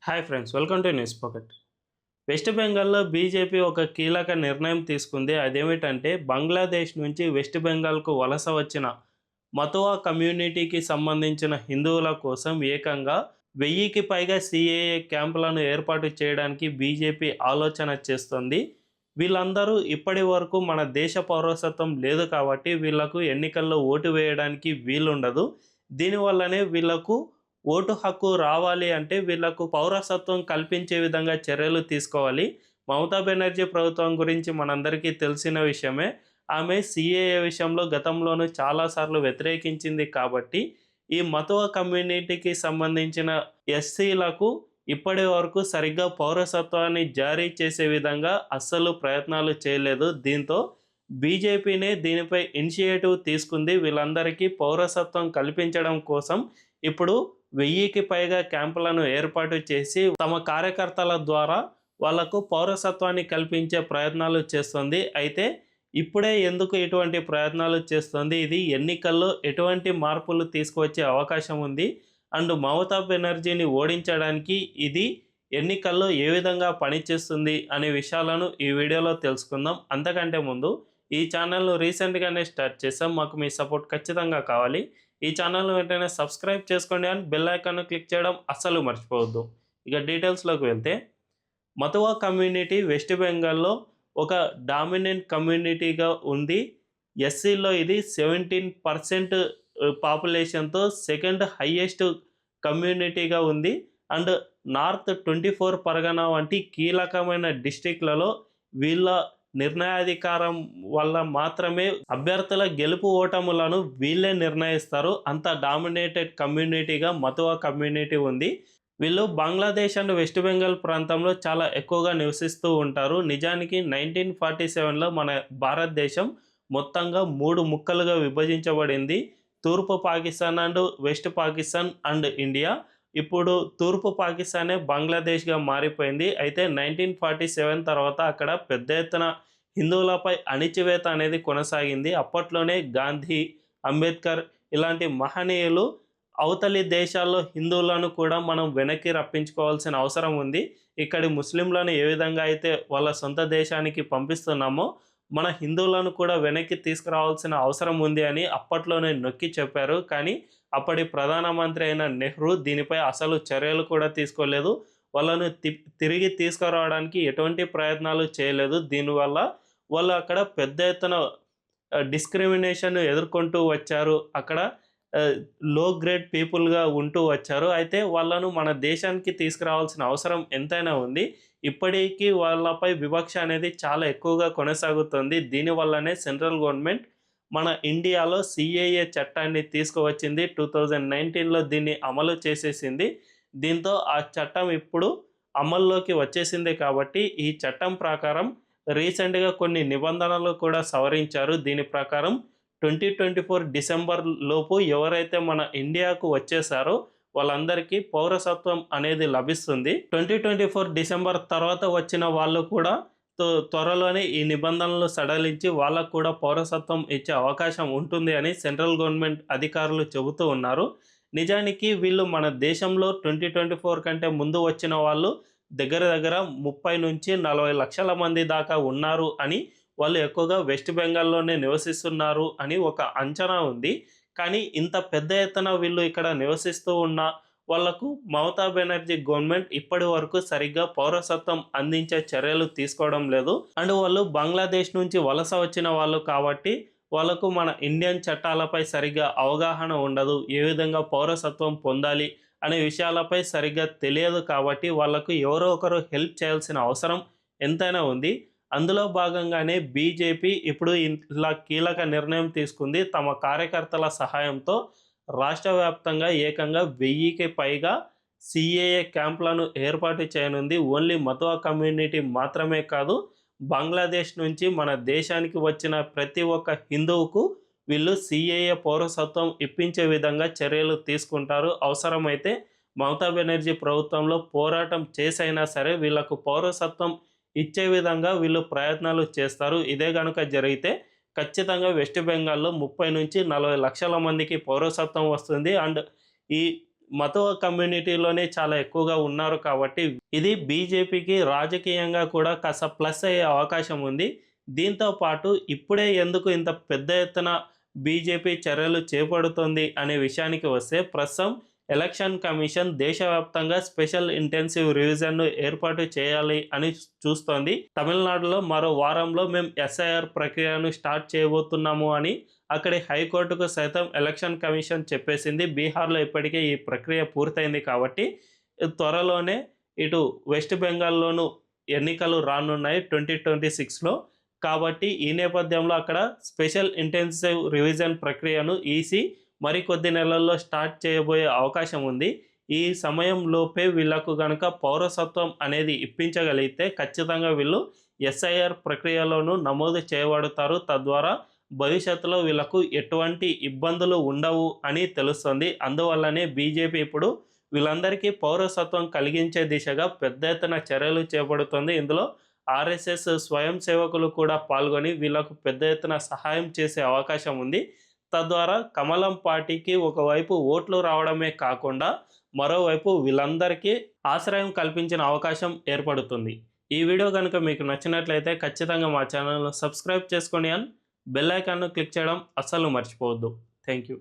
Hi friends, welcome to news pocket. West బెంగాల్లో BJP ఒక కీలక నిర్ణయం తీసుకుంది. అదేమిటంటే బంగ్లాదేశ్ నుంచి వెస్ట్ బెంగాల్కు వలస వచ్చిన మతువా కమ్యూనిటీకి సంబంధించిన హిందువుల కోసం ఏకంగా 1000కి పైగా సిఏఏ క్యాంపులను ఏర్పాటు చేయడానికి బీజేపీ ఆలోచన చేస్తుంది. వీళ్ళందరూ ఇప్పటి వరకు మన దేశ పౌరసత్వం లేదు కాబట్టి వీళ్లకు ఎన్నికల్లో ఓటు వేయడానికి వీలుండదు. దీనివల్లనే వీళ్లకు ఓటు హక్కు రావాలి అంటే వీళ్లకు పౌరసత్వం కల్పించే విధంగా చర్యలు తీసుకోవాలి. మమతా బెనర్జీ ప్రభుత్వం గురించి మనందరికీ తెలిసిన విషయమే. ఆమె సిఏఏ విషయంలో గతంలోనూ చాలాసార్లు వ్యతిరేకించింది కాబట్టి ఈ మతువ కమ్యూనిటీకి సంబంధించిన ఎస్సీలకు ఇప్పటి వరకు సరిగ్గా పౌరసత్వాన్ని జారీ చేసే విధంగా అస్సలు ప్రయత్నాలు చేయలేదు. దీంతో బీజేపీనే దీనిపై ఇనిషియేటివ్ తీసుకుంది. వీళ్ళందరికీ పౌరసత్వం కల్పించడం కోసం ఇప్పుడు 1000కి పైగా క్యాంపులను ఏర్పాటు చేసి తమ కార్యకర్తల ద్వారా వాళ్లకు పౌరసత్వాన్ని కల్పించే ప్రయత్నాలు చేస్తుంది. అయితే ఇప్పుడే ఎందుకు ఇటువంటి ప్రయత్నాలు చేస్తుంది? ఇది ఎన్నికల్లో ఎటువంటి మార్పులు తీసుకువచ్చే అవకాశం ఉంది అండ్ మమతా బెనర్జీని ఓడించడానికి ఇది ఎన్నికల్లో ఏ విధంగా పనిచేస్తుంది అనే విషయాలను ఈ వీడియోలో తెలుసుకుందాం. అంతకంటే ముందు ఈ ఛానల్ను రీసెంట్గానే స్టార్ట్ చేసాం, మాకు మీ సపోర్ట్ ఖచ్చితంగా కావాలి. ఈ ఛానల్ను వెంటనే సబ్స్క్రైబ్ చేసుకోండి అండ్ బెల్ ఐకాన్ను క్లిక్ చేయడం అస్సలు మర్చిపోవద్దు. ఇక డీటెయిల్స్లోకి వెళ్తే, మతువా కమ్యూనిటీ వెస్ట్ బెంగాల్లో ఒక డామినెంట్ కమ్యూనిటీగా ఉంది. ఎస్సీలో ఇది 17% పాపులేషన్తో సెకండ్ హైయెస్ట్ కమ్యూనిటీగా ఉంది. అండ్ నార్త్ 24 పరగనా వంటి కీలకమైన డిస్ట్రిక్ట్లలో వీళ్ళ నిర్ణయాధికారం వల్ల మాత్రమే అభ్యర్థుల గెలుపు ఓటములను వీళ్ళే నిర్ణయిస్తారు. అంత డామినేటెడ్ కమ్యూనిటీగా మతువా కమ్యూనిటీ ఉంది. వీళ్ళు బంగ్లాదేశ్ అండ్ వెస్ట్ బెంగాల్ ప్రాంతంలో చాలా ఎక్కువగా నివసిస్తూ ఉంటారు. నిజానికి 1947లో మన భారతదేశం మొత్తంగా 3 ముక్కలుగా విభజించబడింది. తూర్పు Pakistan and west Pakistan and India. ఇప్పుడు తూర్పు పాకిస్తానే బంగ్లాదేశ్గా మారిపోయింది. అయితే 1947 తర్వాత అక్కడ పెద్ద ఎత్తున హిందువులపై అణిచివేత అనేది కొనసాగింది. అప్పట్లోనే గాంధీ, అంబేద్కర్ ఇలాంటి మహనీయులు అవతలి దేశాల్లో హిందువులను కూడా మనం వెనక్కి రప్పించుకోవాల్సిన అవసరం ఉంది. ఇక్కడి ముస్లింలను ఏ విధంగా అయితే వాళ్ళ సొంత దేశానికి పంపిస్తున్నామో మన హిందువులను కూడా వెనక్కి తీసుకురావాల్సిన అవసరం ఉంది అని అప్పట్లోనే నొక్కి చెప్పారు. కానీ అప్పటి ప్రధానమంత్రి అయిన నెహ్రూ దీనిపై అసలు చర్యలు కూడా తీసుకోలేదు. వాళ్ళను తిరిగి తీసుకురావడానికి ఎటువంటి ప్రయత్నాలు చేయలేదు. దీనివల్ల వాళ్ళు అక్కడ పెద్ద ఎత్తున డిస్క్రిమినేషన్ ఎదుర్కొంటూ వచ్చారు. అక్కడ లో గ్రేడ్ పీపుల్గా ఉంటూ వచ్చారు. అయితే వాళ్ళను మన దేశానికి తీసుకురావాల్సిన అవసరం ఎంతైనా ఉంది. ఇప్పటికీ వాళ్ళపై వివక్ష అనేది చాలా ఎక్కువగా కొనసాగుతుంది. దీనివల్లనే సెంట్రల్ గవర్నమెంట్ మన ఇండియాలో సిఏఏ చట్టాన్ని తీసుకువచ్చింది. 2019లో దీన్ని అమలు చేసేసింది. దీంతో ఆ చట్టం ఇప్పుడు అమల్లోకి వచ్చేసింది. కాబట్టి ఈ చట్టం ప్రకారం రీసెంట్గా కొన్ని నిబంధనలు కూడా సవరించారు. దీని ప్రకారం 2024 డిసెంబర్ లోపు ఎవరైతే మన ఇండియాకు వచ్చేసారో వాళ్ళందరికీ పౌరసత్వం అనేది లభిస్తుంది. 2024 డిసెంబర్ తర్వాత వచ్చిన వాళ్ళు కూడా త్వరలోనే ఈ నిబంధనలు సడలించి వాళ్ళకు కూడా పౌరసత్వం ఇచ్చే అవకాశం ఉంటుంది అని సెంట్రల్ గవర్నమెంట్ అధికారులు చెబుతూ ఉన్నారు. నిజానికి వీళ్ళు మన దేశంలో 2024 కంటే ముందు వచ్చిన వాళ్ళు దగ్గర 30 నుంచి 40 లక్షల మంది దాకా ఉన్నారు అని, వాళ్ళు ఎక్కువగా వెస్ట్ బెంగాల్లోనే నివసిస్తున్నారు అని ఒక అంచనా ఉంది. కానీ ఇంత పెద్ద ఎత్తున వీళ్ళు ఇక్కడ నివసిస్తూ ఉన్న వాళ్లకు మమతా బెనర్జీ గవర్నమెంట్ ఇప్పటి వరకు సరిగ్గా పౌరసత్వం అందించే చర్యలు తీసుకోవడం లేదు. అండ్ వాళ్ళు బంగ్లాదేశ్ నుంచి వలస వచ్చిన వాళ్ళు కాబట్టి వాళ్ళకు మన ఇండియన్ చట్టాలపై సరిగ్గా అవగాహన ఉండదు. ఏ విధంగా పౌరసత్వం పొందాలి అనే విషయాలపై సరిగ్గా తెలియదు. కాబట్టి వాళ్ళకు ఎవరో ఒకరు హెల్ప్ చేయాల్సిన అవసరం ఎంతైనా ఉంది. అందులో భాగంగానే బీజేపీ ఇప్పుడు ఇలా కీలక నిర్ణయం తీసుకుంది. తమ కార్యకర్తల సహాయంతో రాష్ట్ర వ్యాప్తంగా ఏకంగా 1000కి పైగా సిఏఏ క్యాంపులను ఏర్పాటు చేయనుంది. ఓన్లీ మతువా కమ్యూనిటీ మాత్రమే కాదు, బంగ్లాదేశ్ నుంచి మన దేశానికి వచ్చిన ప్రతి ఒక్క హిందువుకు వీళ్ళు సిఏఏ పౌరసత్వం ఇప్పించే విధంగా చర్యలు తీసుకుంటారు. అవసరమైతే మమతా బెనర్జీ ప్రభుత్వంలో పోరాటం చేసైనా సరే వీళ్లకు పౌరసత్వం ఇచ్చే విధంగా వీళ్ళు ప్రయత్నాలు చేస్తారు. ఇదే కనుక జరిగితే ఖచ్చితంగా వెస్ట్ బెంగాల్లో 30 నుంచి 40 లక్షల మందికి పౌరసత్వం వస్తుంది. అండ్ ఈ మతవ కమ్యూనిటీలోనే చాలా ఎక్కువగా ఉన్నారు కాబట్టి ఇది బీజేపీకి రాజకీయంగా కూడా కాస్త ప్లస్ అయ్యే అవకాశం ఉంది. దీంతో పాటు ఇప్పుడే ఎందుకు ఇంత పెద్ద ఎత్తున బీజేపీ చర్యలు చేపడుతోంది అనే విషయానికి వస్తే ప్రస్తుతం ఎలక్షన్ కమిషన్ దేశవ్యాప్తంగా స్పెషల్ ఇంటెన్సివ్ రివిజన్ను ఏర్పాటు చేయాలి అని చూస్తోంది. తమిళనాడులో మరో వారంలో మేము ఎస్ఐఆర్ ప్రక్రియను స్టార్ట్ చేయబోతున్నాము అని అక్కడి హైకోర్టుకు సైతం ఎలక్షన్ కమిషన్ చెప్పేసింది. బీహార్లో ఇప్పటికే ఈ ప్రక్రియ పూర్తయింది కాబట్టి త్వరలోనే ఇటు వెస్ట్ బెంగాల్లోనూ ఎన్నికలు రానున్నాయి 2026లో. కాబట్టి ఈ నేపథ్యంలో అక్కడ స్పెషల్ ఇంటెన్సివ్ రివిజన్ ప్రక్రియను ఈసీ మరికొద్ది నెలల్లో స్టార్ట్ చేయబోయే అవకాశం ఉంది. ఈ సమయంలోపే వీళ్ళకు గనక పౌరసత్వం అనేది ఇప్పించగలిగితే ఖచ్చితంగా వీళ్ళు ఎస్ఐఆర్ ప్రక్రియలోనూ నమోదు చేయబడతారు. తద్వారా భవిష్యత్తులో వీళ్ళకు ఎటువంటి ఇబ్బందులు ఉండవు అని తెలుస్తుంది. అందువల్లనే బీజేపీ ఇప్పుడు వీళ్ళందరికీ పౌరసత్వం కలిగించే దిశగా పెద్ద ఎత్తున చర్యలు చేపడుతుంది. ఇందులో ఆర్ఎస్ఎస్ స్వయం సేవకులు కూడా పాల్గొని వీళ్ళకు పెద్ద ఎత్తున సహాయం చేసే అవకాశం ఉంది. తద్వారా కమలం పార్టీకి ఒకవైపు ఓట్లు రావడమే కాకుండా మరోవైపు వీళ్ళందరికీ ఆశ్రయం కల్పించిన అవకాశం ఏర్పడుతుంది. ఈ వీడియో కనుక మీకు నచ్చినట్లయితే ఖచ్చితంగా మా ఛానల్ను సబ్స్క్రైబ్ చేసుకోండి అండ్ బెల్ ఐకాన్ను క్లిక్ చేయడం అస్సలు మర్చిపోవద్దు. Thank you.